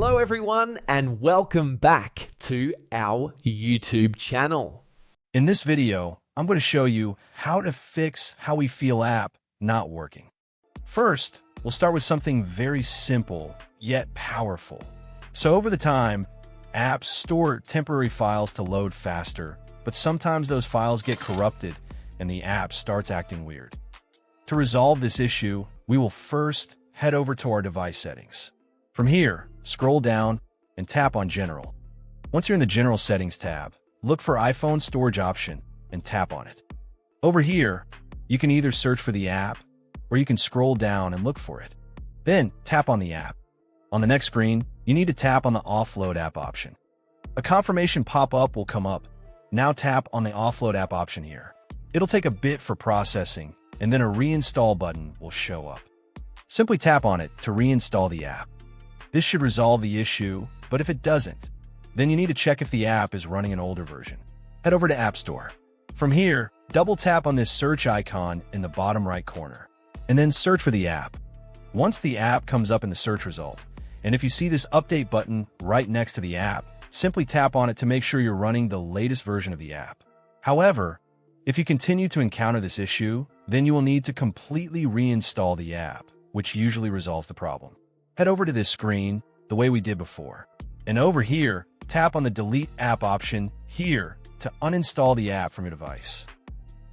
Hello everyone and welcome back to our YouTube channel. In this video, I'm going to show you how to fix How We Feel app not working. First, we'll start with something very simple yet powerful. So over the time, apps store temporary files to load faster, but sometimes those files get corrupted and the app starts acting weird. To resolve this issue, we will first head over to our device settings. From here, scroll down and tap on General. Once you're in the General Settings tab, look for iPhone Storage option and tap on it. Over here, you can either search for the app or you can scroll down and look for it. Then tap on the app. On the next screen, you need to tap on the Offload app option. A confirmation pop-up will come up. Now tap on the Offload app option here. It'll take a bit for processing, and then a reinstall button will show up. Simply tap on it to reinstall the app. This should resolve the issue, but if it doesn't, then you need to check if the app is running an older version. Head over to App Store. From here, double tap on this search icon in the bottom right corner, and then search for the app. Once the app comes up in the search result, and if you see this update button right next to the app, simply tap on it to make sure you're running the latest version of the app. However, if you continue to encounter this issue, then you will need to completely reinstall the app, which usually resolves the problem. Head over to this screen the way we did before. And over here, tap on the Delete App option here to uninstall the app from your device.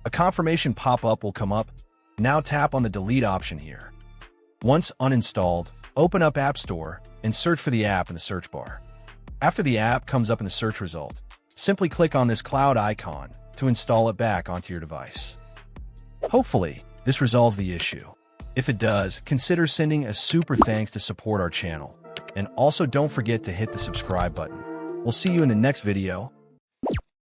A confirmation pop-up will come up. Now tap on the Delete option here. Once uninstalled, open up App Store and search for the app in the search bar. After the app comes up in the search result, simply click on this cloud icon to install it back onto your device. Hopefully, this resolves the issue. If it does, consider sending a super thanks to support our channel. And also don't forget to hit the subscribe button. We'll see you in the next video.